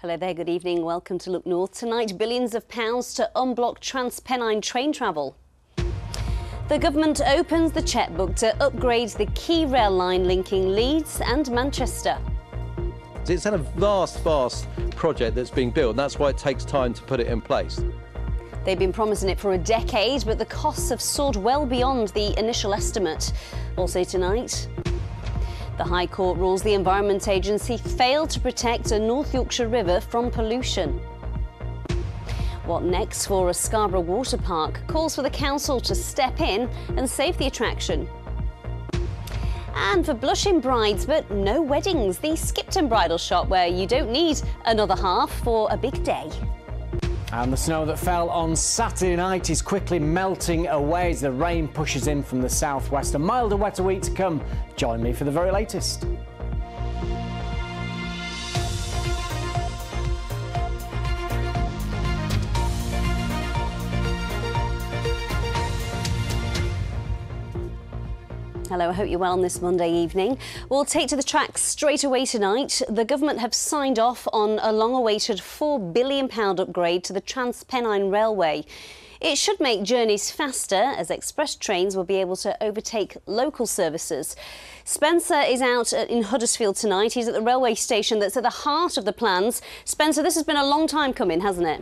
Hello there, good evening. Welcome to Look North. Tonight, billions of pounds to unblock Transpennine train travel. The government opens the chequebook to upgrade the key rail line linking Leeds and Manchester. It's a vast project that's being built, and that's why it takes time to put it in place. They've been promising it for a decade, but the costs have soared well beyond the initial estimate. Also tonight, the High Court rules the Environment Agency failed to protect a North Yorkshire river from pollution. What next for a Scarborough water park? Calls for the council to step in and save the attraction. And for blushing brides but no weddings, the Skipton bridal shop where you don't need another half for a big day. And the snow that fell on Saturday night is quickly melting away as the rain pushes in from the southwest. A milder, wetter week to come. Join me for the very latest. Hello, I hope you're well on this Monday evening. We'll take to the tracks straight away tonight. The government have signed off on a long-awaited £4 billion upgrade to the Transpennine Railway. It should make journeys faster as express trains will be able to overtake local services. Spencer is out in Huddersfield tonight. He's at the railway station that's at the heart of the plans. Spencer, this has been a long time coming, hasn't it?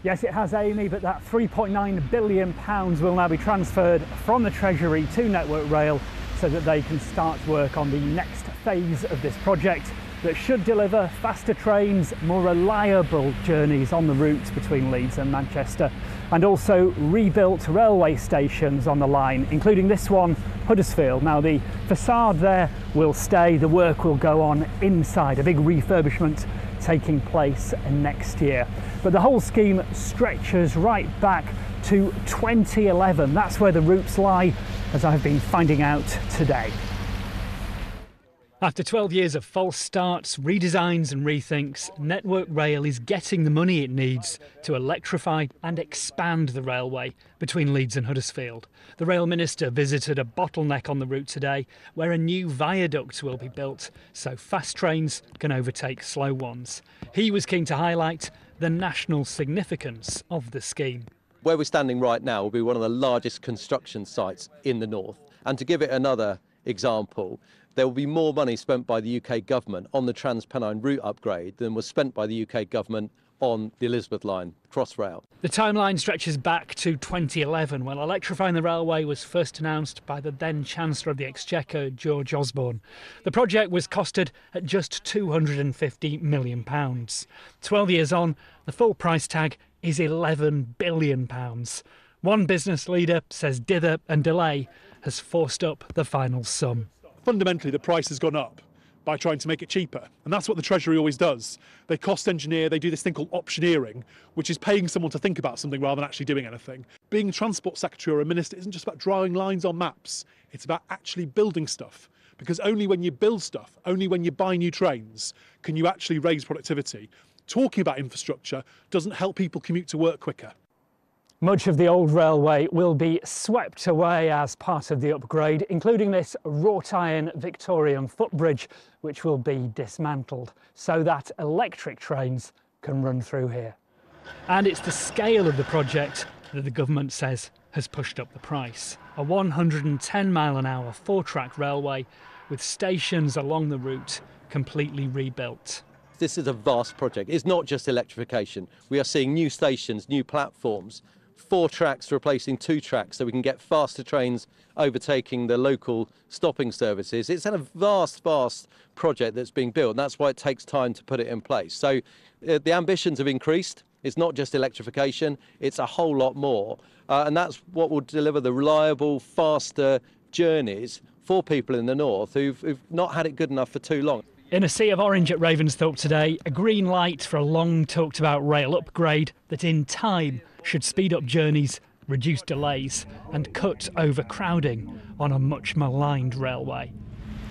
Yes, it has, Amy, but that £3.9 billion will now be transferred from the Treasury to Network Rail so that they can start work on the next phase of this project that should deliver faster trains, more reliable journeys on the routes between Leeds and Manchester, and also rebuilt railway stations on the line, including this one, Huddersfield. Now, the facade there will stay, the work will go on inside, a big refurbishment taking place next year. But the whole scheme stretches right back to 2011. That's where the roots lie, as I've been finding out today. After 12 years of false starts, redesigns and rethinks, Network Rail is getting the money it needs to electrify and expand the railway between Leeds and Huddersfield. The Rail Minister visited a bottleneck on the route today where a new viaduct will be built so fast trains can overtake slow ones. He was keen to highlight the national significance of the scheme. Where we're standing right now will be one of the largest construction sites in the north. And to give it another example, there will be more money spent by the UK government on the Transpennine route upgrade than was spent by the UK government on the Elizabeth line Crossrail. The timeline stretches back to 2011 when electrifying the railway was first announced by the then Chancellor of the Exchequer, George Osborne. The project was costed at just £250 million. 12 years on, the full price tag is £11 billion. One business leader says dither and delay has forced up the final sum. Fundamentally, the price has gone up by trying to make it cheaper. And that's what the Treasury always does. They cost engineer, they do this thing called optioneering, which is paying someone to think about something rather than actually doing anything. Being a Transport Secretary or a Minister isn't just about drawing lines on maps, it's about actually building stuff. Because only when you build stuff, only when you buy new trains, can you actually raise productivity. Talking about infrastructure doesn't help people commute to work quicker. Much of the old railway will be swept away as part of the upgrade, including this wrought iron Victorian footbridge, which will be dismantled so that electric trains can run through here. And it's the scale of the project that the government says has pushed up the price. A 110-mile-an-hour four-track railway with stations along the route completely rebuilt. This is a vast project. It's not just electrification. We are seeing new stations, new platforms, 4 tracks replacing 2 tracks so we can get faster trains overtaking the local stopping services. It's a vast project that's being built, and that's why it takes time to put it in place. So the ambitions have increased. It's not just electrification, it's a whole lot more. And that's what will deliver the reliable, faster journeys for people in the north who've not had it good enough for too long. In a sea of orange at Ravensthorpe today, a green light for a long talked about rail upgrade that in time should speed up journeys, reduce delays and cut overcrowding on a much maligned railway.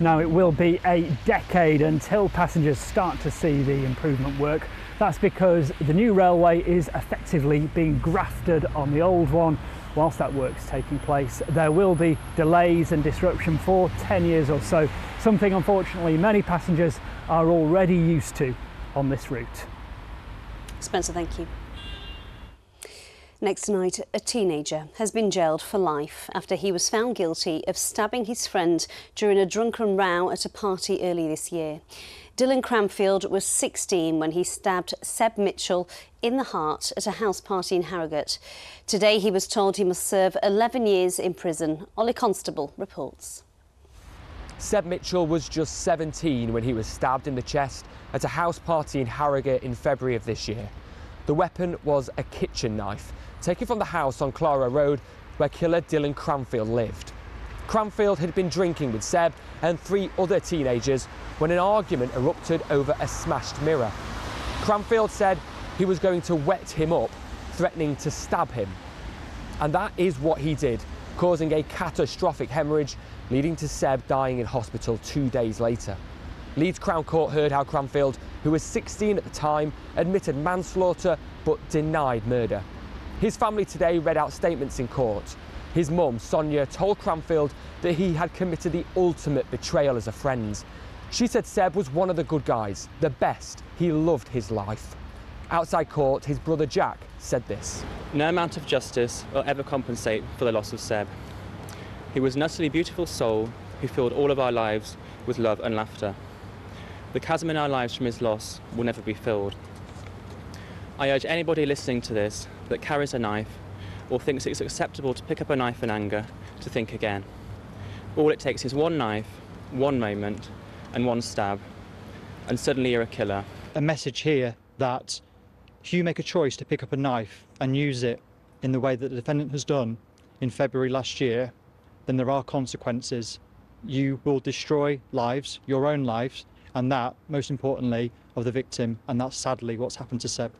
Now, it will be a decade until passengers start to see the improvement work. That's because the new railway is effectively being grafted on the old one, whilst that work's taking place, there will be delays and disruption for 10 years or so, something unfortunately many passengers are already used to on this route. Spencer, thank you. Next tonight, a teenager has been jailed for life after he was found guilty of stabbing his friend during a drunken row at a party early this year. Dylan Cranfield was 16 when he stabbed Seb Mitchell in the heart at a house party in Harrogate. Today he was told he must serve 11 years in prison. Ollie Constable reports. Seb Mitchell was just 17 when he was stabbed in the chest at a house party in Harrogate in February of this year. The weapon was a kitchen knife, taken from the house on Clara Road where killer Dylan Cranfield lived. Cranfield had been drinking with Seb and 3 other teenagers when an argument erupted over a smashed mirror. Cranfield said he was going to wet him up, threatening to stab him. And that is what he did, causing a catastrophic hemorrhage, leading to Seb dying in hospital 2 days later. Leeds Crown Court heard how Cranfield, who was 16 at the time, admitted manslaughter but denied murder. His family today read out statements in court. His mum, Sonia, told Cranfield that he had committed the ultimate betrayal as a friend. She said Seb was one of the good guys, the best. He loved his life. Outside court, his brother Jack said this. No amount of justice will ever compensate for the loss of Seb. He was an utterly beautiful soul who filled all of our lives with love and laughter. The chasm in our lives from his loss will never be filled. I urge anybody listening to this that carries a knife or thinks it's acceptable to pick up a knife in anger to think again. All it takes is one knife, one moment, and one stab, and suddenly you're a killer. A message here that if you make a choice to pick up a knife and use it in the way that the defendant has done in February last year, then there are consequences. You will destroy lives, your own lives, and that, most importantly, of the victim, and that's sadly what's happened to Seb.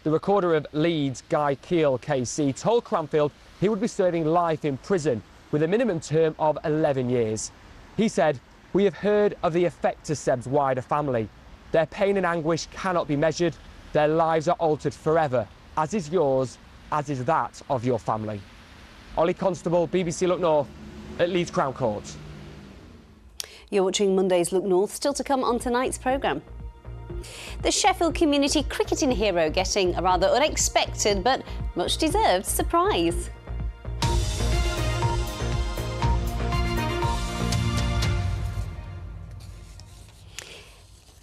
The recorder of Leeds, Guy Keel, KC, told Cranfield he would be serving life in prison with a minimum term of 11 years. He said, "We have heard of the effect to Seb's wider family. Their pain and anguish cannot be measured. Their lives are altered forever, as is yours, as is that of your family." Ollie Constable, BBC Look North at Leeds Crown Court. You're watching Monday's Look North, still to come on tonight's programme. The Sheffield community cricketing hero getting a rather unexpected but much deserved surprise.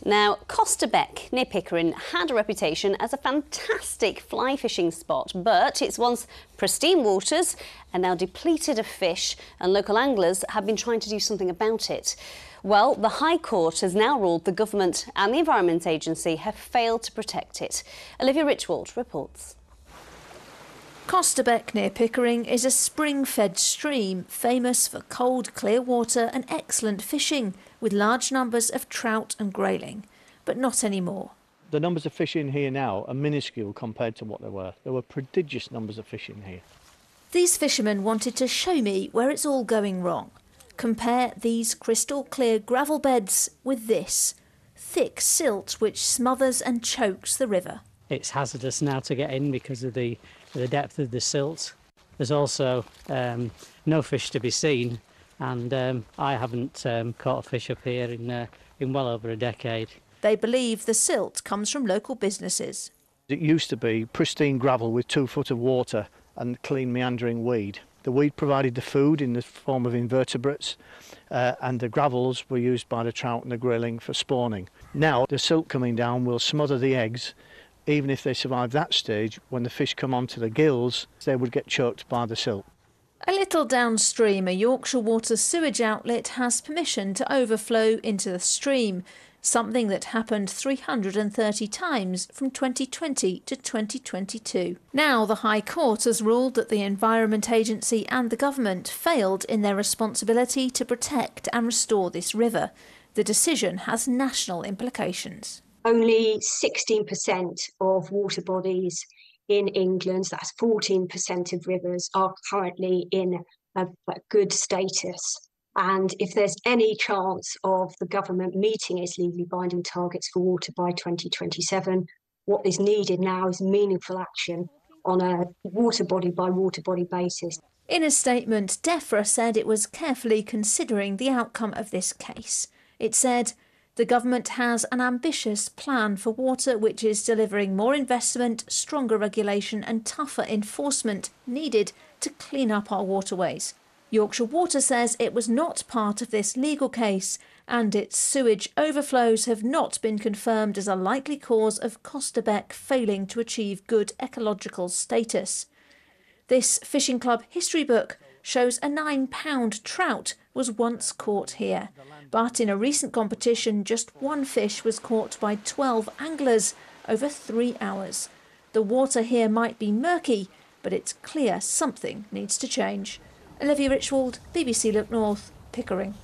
Now, Costerbeck near Pickering had a reputation as a fantastic fly fishing spot, but its once pristine waters are now depleted of fish, and local anglers have been trying to do something about it. Well, the High Court has now ruled the government and the Environment Agency have failed to protect it. Olivia Richwald reports. Costerbeck near Pickering is a spring-fed stream famous for cold, clear water and excellent fishing, with large numbers of trout and grayling, but not anymore. The numbers of fish in here now are minuscule compared to what there were. There were prodigious numbers of fish in here. These fishermen wanted to show me where it's all going wrong. Compare these crystal clear gravel beds with this thick silt which smothers and chokes the river. It's hazardous now to get in because of the depth of the silt. There's also no fish to be seen, and I haven't caught a fish up here in well over a decade. They believe the silt comes from local businesses. It used to be pristine gravel with 2 foot of water and clean meandering weed. The weed provided the food in the form of invertebrates, and the gravels were used by the trout and the grayling for spawning. Now the silt coming down will smother the eggs. Even if they survive that stage, when the fish come onto the gills, they would get choked by the silt. A little downstream, a Yorkshire water sewage outlet has permission to overflow into the stream, something that happened 330 times from 2020 to 2022. Now the High Court has ruled that the Environment Agency and the government failed in their responsibility to protect and restore this river. The decision has national implications. Only 16% of water bodies in England, that's 14% of rivers, are currently in a good status. And if there's any chance of the government meeting its legally binding targets for water by 2027, what is needed now is meaningful action on a water body by water body basis. In a statement, DEFRA said it was carefully considering the outcome of this case. It said, "The government has an ambitious plan for water which is delivering more investment, stronger regulation and tougher enforcement needed to clean up our waterways." Yorkshire Water says it was not part of this legal case and its sewage overflows have not been confirmed as a likely cause of Costerbeck failing to achieve good ecological status. This fishing club history book shows a £9 trout was once caught here. But in a recent competition, just one fish was caught by 12 anglers over 3 hours. The water here might be murky, but it's clear something needs to change. Olivia Richwald, BBC Look North, Pickering.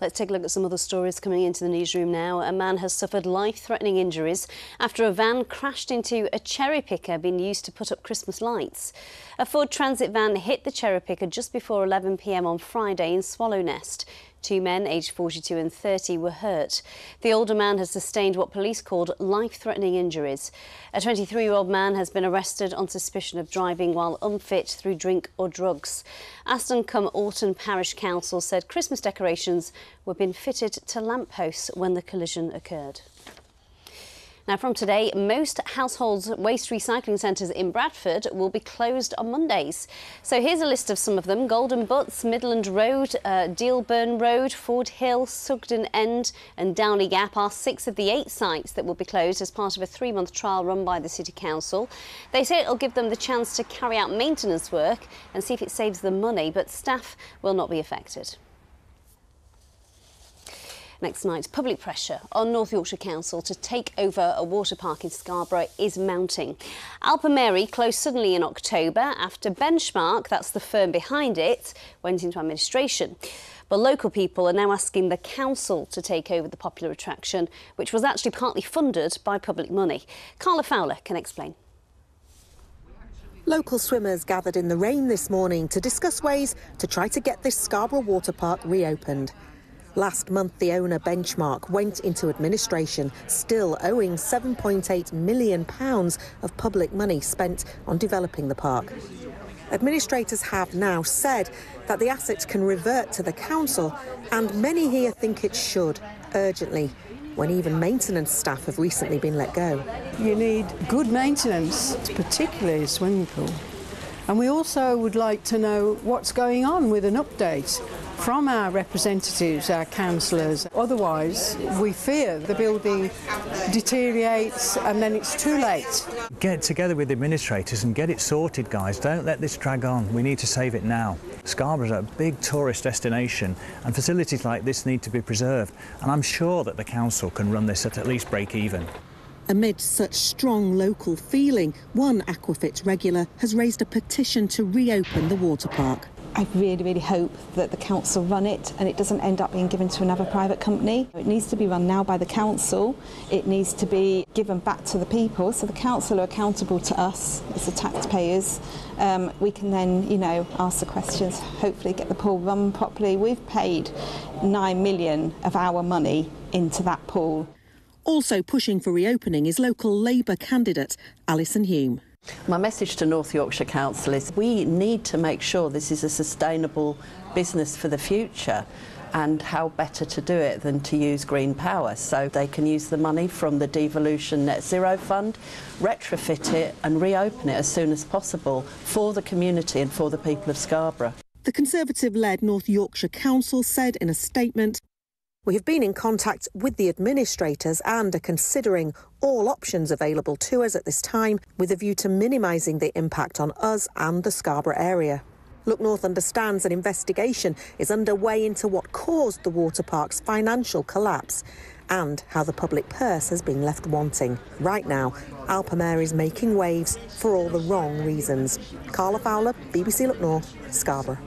Let's take a look at some other stories coming into the newsroom now. A man has suffered life-threatening injuries after a van crashed into a cherry picker being used to put up Christmas lights. A Ford Transit van hit the cherry picker just before 11 p.m. on Friday in Swallownest. 2 men, aged 42 and 30, were hurt. The older man has sustained what police called life-threatening injuries. A 23-year-old man has been arrested on suspicion of driving while unfit through drink or drugs. Aston-cum-Orton Parish Council said Christmas decorations were being fitted to lampposts when the collision occurred. Now, from today, most household waste recycling centres in Bradford will be closed on Mondays. So here's a list of some of them: Golden Butts, Midland Road, Dealburn Road, Ford Hill, Sugden End and Downey Gap are 6 of the 8 sites that will be closed as part of a 3-month trial run by the City Council. They say it'll give them the chance to carry out maintenance work and see if it saves them money, but staff will not be affected. Next night, public pressure on North Yorkshire Council to take over a water park in Scarborough is mounting. Alpamary closed suddenly in October after Benchmark, that's the firm behind it, went into administration. But local people are now asking the council to take over the popular attraction, which was actually partly funded by public money. Carla Fowler can explain. Local swimmers gathered in the rain this morning to discuss ways to try to get this Scarborough water park reopened. Last month, the owner, Benchmark, went into administration, still owing £7.8 million of public money spent on developing the park. Administrators have now said that the assets can revert to the council, and many here think it should, urgently, when even maintenance staff have recently been let go. You need good maintenance, particularly a swimming pool. And we also would like to know what's going on with an update from our representatives, our councillors. Otherwise, we fear the building deteriorates and then it's too late. Get together with the administrators and get it sorted, guys. Don't let this drag on. We need to save it now. Scarborough's a big tourist destination and facilities like this need to be preserved. And I'm sure that the council can run this at least break even. Amid such strong local feeling, one Aquafit regular has raised a petition to reopen the water park. I really hope that the council run it and it doesn't end up being given to another private company. It needs to be run now by the council. It needs to be given back to the people, so the council are accountable to us as the taxpayers. We can then, ask the questions, hopefully get the pool run properly. We've paid £9 million of our money into that pool. Also pushing for reopening is local Labour candidate Alison Hume. My message to North Yorkshire Council is we need to make sure this is a sustainable business for the future, and how better to do it than to use green power, so they can use the money from the Devolution Net Zero Fund, retrofit it and reopen it as soon as possible for the community and for the people of Scarborough. The Conservative-led North Yorkshire Council said in a statement, "We have been in contact with the administrators and are considering all options available to us at this time with a view to minimising the impact on us and the Scarborough area." Look North understands an investigation is underway into what caused the water park's financial collapse and how the public purse has been left wanting. Right now, Alpamare is making waves for all the wrong reasons. Carla Fowler, BBC Look North, Scarborough.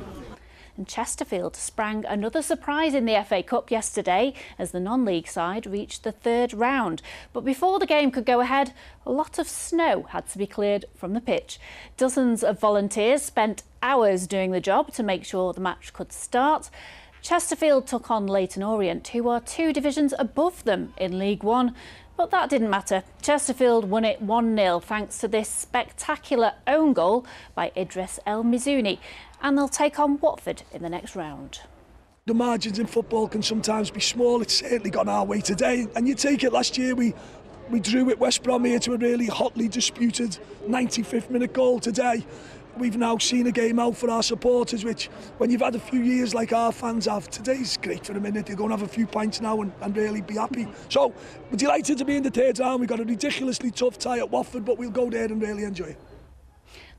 And Chesterfield sprang another surprise in the FA Cup yesterday as the non-league side reached the 3rd round. But before the game could go ahead, a lot of snow had to be cleared from the pitch. Dozens of volunteers spent hours doing the job to make sure the match could start. Chesterfield took on Leyton Orient, who are 2 divisions above them in League One. But that didn't matter. Chesterfield won it 1-0 thanks to this spectacular own goal by Idris El Mizouni, and they'll take on Watford in the next round. The margins in football can sometimes be small. It's certainly gone our way today. And you take it, last year we drew at West Brom here to a really hotly disputed 95th minute goal. Today we've now seen a game out for our supporters, which when you've had a few years like our fans have, today's great for a minute. You're going to have a few pints now and really be happy. So we're delighted to be in the third round. We've got a ridiculously tough tie at Watford, but we'll go there and really enjoy it.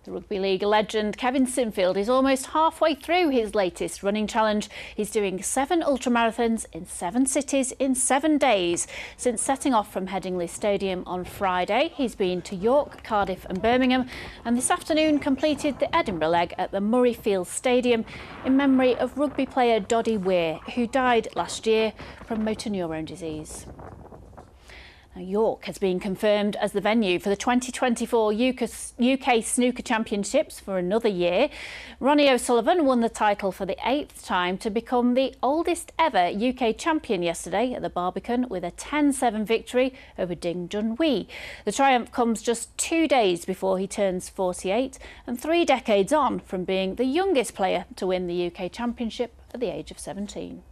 The Rugby League legend Kevin Sinfield is almost halfway through his latest running challenge. He's doing 7 ultramarathons in 7 cities in 7 days. Since setting off from Headingley Stadium on Friday, he's been to York, Cardiff and Birmingham, and this afternoon completed the Edinburgh leg at the Murrayfield Stadium in memory of rugby player Doddy Weir, who died last year from motor neurone disease. York has been confirmed as the venue for the 2024 UK Snooker Championships for another year. Ronnie O'Sullivan won the title for the 8th time to become the oldest ever UK champion yesterday at the Barbican with a 10-7 victory over Ding Junhui. The triumph comes just 2 days before he turns 48 and 3 decades on from being the youngest player to win the UK Championship at the age of 17.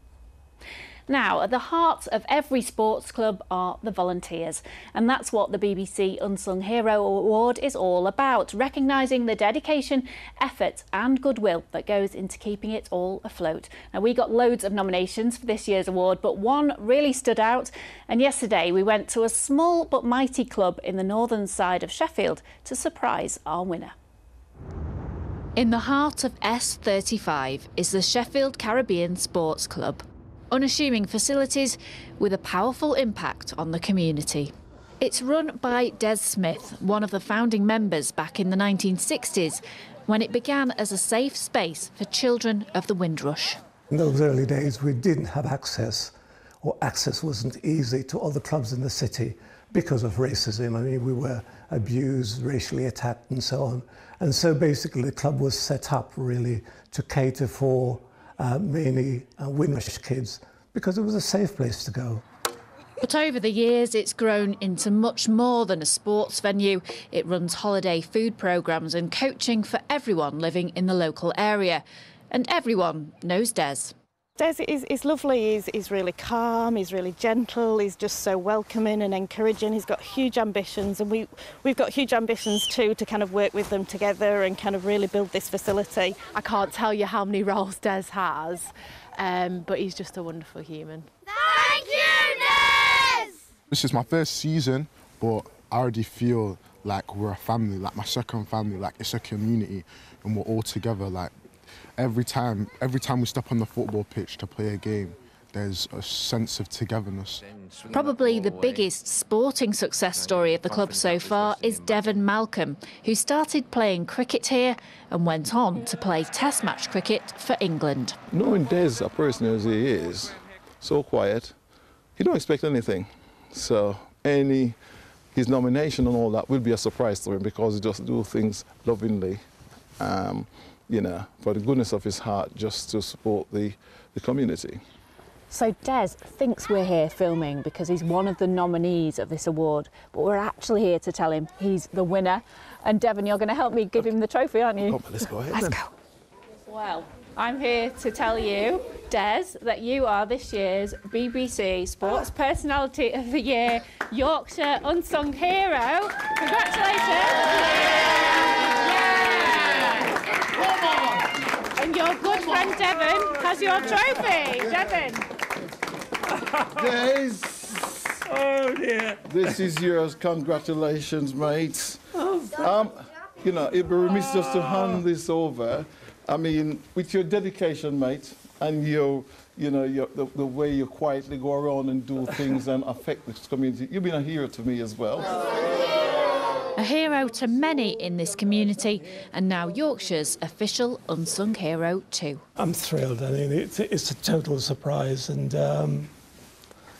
Now, at the heart of every sports club are the volunteers, and that's what the BBC Unsung Hero Award is all about, recognising the dedication, effort and goodwill that goes into keeping it all afloat. Now, we got loads of nominations for this year's award, but one really stood out, and yesterday we went to a small but mighty club in the northern side of Sheffield to surprise our winner. In the heart of S35 is the Sheffield Caribbean Sports Club. Unassuming facilities with a powerful impact on the community. It's run by Des Smith, one of the founding members back in the 1960s, when it began as a safe space for children of the Windrush. In those early days, we didn't have access, or access wasn't easy to other clubs in the city because of racism. I mean, we were abused, racially attacked and so on. And so basically the club was set up really to cater for mainly Windrush kids, because it was a safe place to go. But over the years, it's grown into much more than a sports venue. It runs holiday food programmes and coaching for everyone living in the local area. And everyone knows Des. Des is lovely, he's really calm, he's really gentle, he's just so welcoming and encouraging. He's got huge ambitions, and we've got huge ambitions too, to kind of work with them together and kind of really build this facility. I can't tell you how many roles Des has, but he's just a wonderful human. Thank you, Des! This is my first season, but I already feel like we're a family, like my second family, like it's a community and we're all together. Like every time we step on the football pitch to play a game, there's a sense of togetherness. Probably the biggest sporting success story of the club so far is Devon Malcolm, who started playing cricket here and went on to play Test match cricket for England. Knowing Des, a person as he is, so quiet, he don't expect anything. So his nomination and all that will be a surprise to him, because he just do things lovingly. You know, for the goodness of his heart, just to support the community. So Des thinks we're here filming because he's one of the nominees of this award, but we're actually here to tell him he's the winner. And Devon, you're going to help me give him the trophy, aren't you? Oh, let's go ahead. Let's go. Well, I'm here to tell you, Des, that you are this year's BBC Sports Personality of the Year Yorkshire Unsung Hero. Congratulations. And your good friend Devon has your trophy. Devon. Des! Oh dear. This is yours. Congratulations, mate. You know, it'd be remiss just to hand this over. I mean, with your dedication, mate, and the way you quietly go around and do things and affect this community, you've been a hero to me as well. A hero to many in this community, and now Yorkshire's official unsung hero too. I'm thrilled. I mean, it's a total surprise, and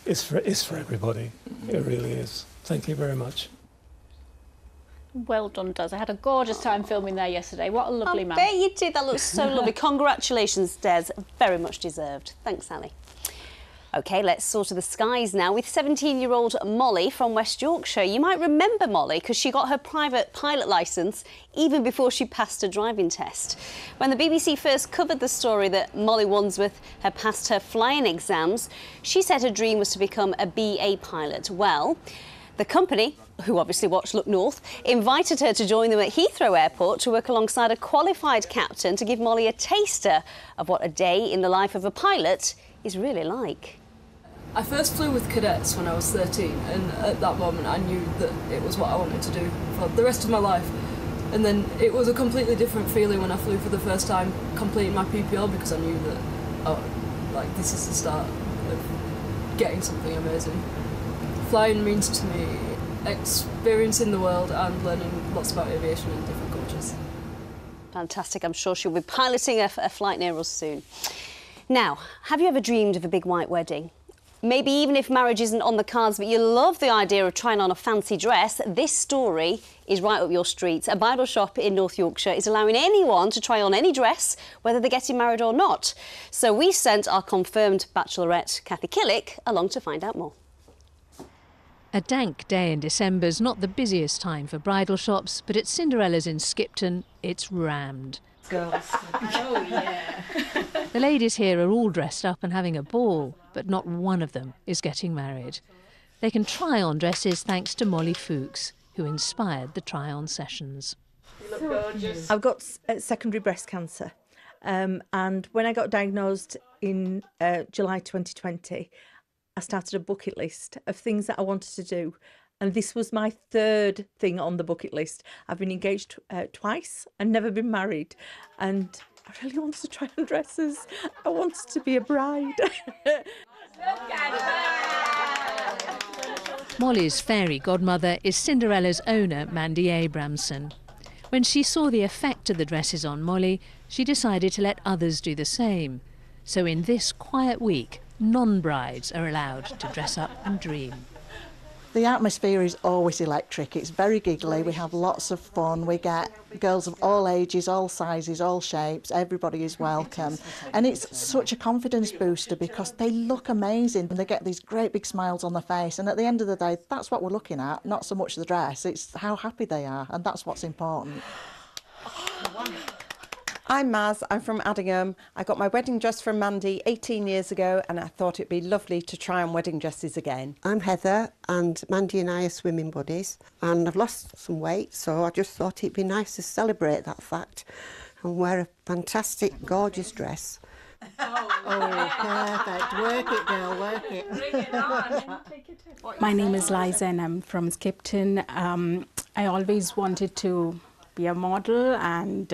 it's for everybody. It really is. Thank you very much. Well done, Des. I had a gorgeous time filming there yesterday. What a lovely man. I bet you did. That looks so lovely. Congratulations, Des. Very much deserved. Thanks, Sally. OK, let's soar to the skies now with 17-year-old Molly from West Yorkshire. You might remember Molly because she got her private pilot licence even before she passed her driving test. When the BBC first covered the story that Molly Wandsworth had passed her flying exams, she said her dream was to become a BA pilot. Well, the company, who obviously watched Look North, invited her to join them at Heathrow Airport to work alongside a qualified captain to give Molly a taster of what a day in the life of a pilot is really like. I first flew with cadets when I was 13, and at that moment I knew that it was what I wanted to do for the rest of my life. And then it was a completely different feeling when I flew for the first time, completing my PPL, because I knew that, oh, like, this is the start of getting something amazing. Flying means to me experiencing the world and learning lots about aviation and different cultures. Fantastic. I'm sure she'll be piloting a flight near us soon. Now, have you ever dreamed of a big white wedding? Maybe even if marriage isn't on the cards, but you love the idea of trying on a fancy dress, this story is right up your street. A bridal shop in North Yorkshire is allowing anyone to try on any dress, whether they're getting married or not. So we sent our confirmed bachelorette, Kathy Killick, along to find out more. A dank day in December's not the busiest time for bridal shops, but at Cinderella's in Skipton, it's rammed. Girls. Oh, yeah. The ladies here are all dressed up and having a ball, but not one of them is getting married. They can try on dresses thanks to Molly Fuchs, who inspired the try-on sessions. You look gorgeous. I've got secondary breast cancer, and when I got diagnosed in July 2020, I started a bucket list of things that I wanted to do. And this was my third thing on the bucket list. I've been engaged twice and never been married. And I really wanted to try on dresses. I wanted to be a bride. Molly's fairy godmother is Cinderella's owner, Mandy Abramson. When she saw the effect of the dresses on Molly, she decided to let others do the same. So in this quiet week, non-brides are allowed to dress up and dream. The atmosphere is always electric. It's very giggly. We have lots of fun. We get girls of all ages, all sizes, all shapes. Everybody is welcome. And it's such a confidence booster because they look amazing and they get these great big smiles on their face. And at the end of the day, that's what we're looking at, not so much the dress. It's how happy they are, and that's what's important. I'm Maz, I'm from Addingham. I got my wedding dress from Mandy 18 years ago and I thought it'd be lovely to try on wedding dresses again. I'm Heather and Mandy and I are swimming buddies and I've lost some weight, so I just thought it'd be nice to celebrate that fact and wear a fantastic, gorgeous dress. Oh, perfect. Work it, girl, work it. Bring it on. My name is Liza and I'm from Skipton. I always wanted to be a model, and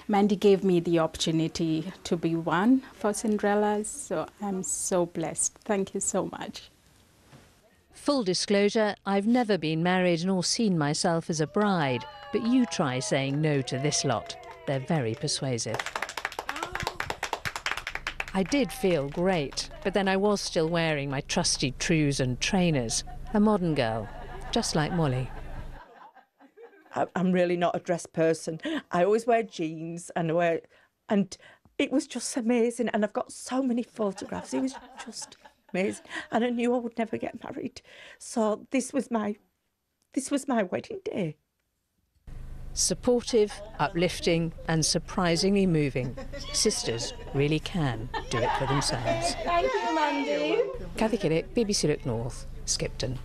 Mandy gave me the opportunity to be one for Cinderella's, so I'm so blessed. Thank you so much. Full disclosure, I've never been married nor seen myself as a bride, but you try saying no to this lot. They're very persuasive. I did feel great, but then I was still wearing my trusty trews and trainers, a modern girl, just like Molly. I'm really not a dress person. I always wear jeans and it was just amazing. And I've got so many photographs. It was just amazing. And I knew I would never get married. So this was my wedding day. Supportive, uplifting and surprisingly moving. Sisters really can do it for themselves. Thank you, Mandy. Kathy Killick, BBC Look North, Skipton.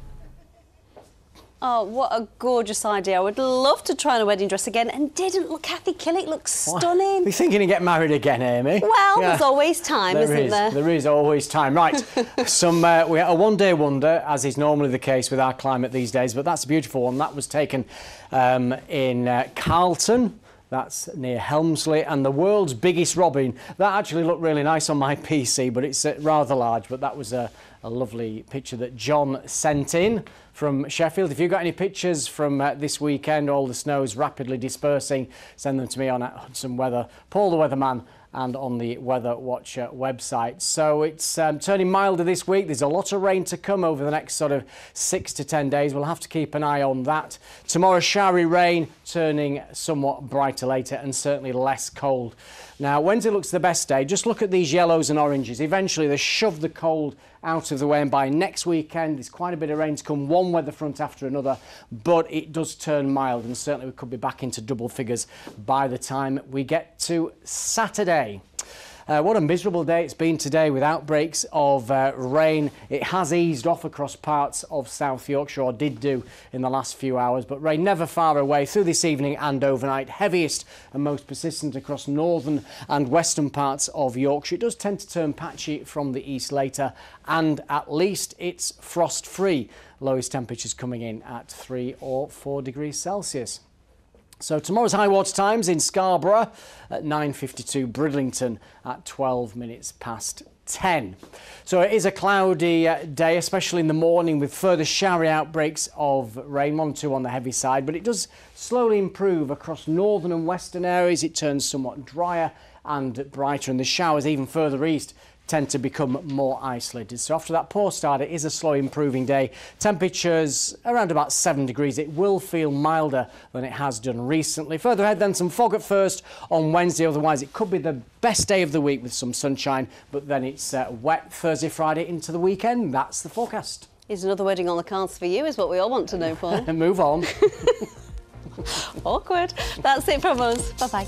Oh, what a gorgeous idea. I would love to try on a wedding dress again. And didn't Kathy Killick look stunning? You're thinking of getting married again, Amy? Well, yeah. There's always time, isn't there? There is always time. Right, we had a one-day wonder, as is normally the case with our climate these days, but that's a beautiful one. That was taken in Carlton. That's near Helmsley, and the world's biggest robin. That actually looked really nice on my PC, but it's rather large. But that was a lovely picture that John sent in from Sheffield. If you've got any pictures from this weekend, all the snow's rapidly dispersing, send them to me on at Hudson Weather. Paul the Weatherman and on the Weather Watcher website. So it's turning milder this week. There's a lot of rain to come over the next sort of 6 to 10 days. We'll have to keep an eye on that. Tomorrow, showery rain, turning somewhat brighter later and certainly less cold. Now, Wednesday looks the best day. Just look at these yellows and oranges. Eventually, they shove the cold out of the way, and by next weekend, there's quite a bit of rain to come, one weather front after another, but it does turn mild, and certainly we could be back into double figures by the time we get to Saturday. What a miserable day it's been today with outbreaks of rain. It has eased off across parts of South Yorkshire, or did do in the last few hours, but rain never far away through this evening and overnight. Heaviest and most persistent across northern and western parts of Yorkshire. It does tend to turn patchy from the east later, and at least it's frost-free. Lowest temperatures coming in at 3 or 4 degrees Celsius. So tomorrow's high water times in Scarborough at 9:52, Bridlington at 12 minutes past 10. So it is a cloudy day, especially in the morning, with further showery outbreaks of rain, 1 or 2 on the heavy side, but it does slowly improve across northern and western areas. It turns somewhat drier and brighter, and the showers even further east tend to become more isolated. So after that poor start, it is a slow improving day. Temperatures around about 7 degrees. It will feel milder than it has done recently. Further ahead then, some fog at first on Wednesday. Otherwise, it could be the best day of the week with some sunshine, but then it's wet Thursday, Friday into the weekend. That's the forecast. Is another wedding on the cards for you, is what we all want to know, Paul. Move on. Awkward. That's it from us. Bye-bye.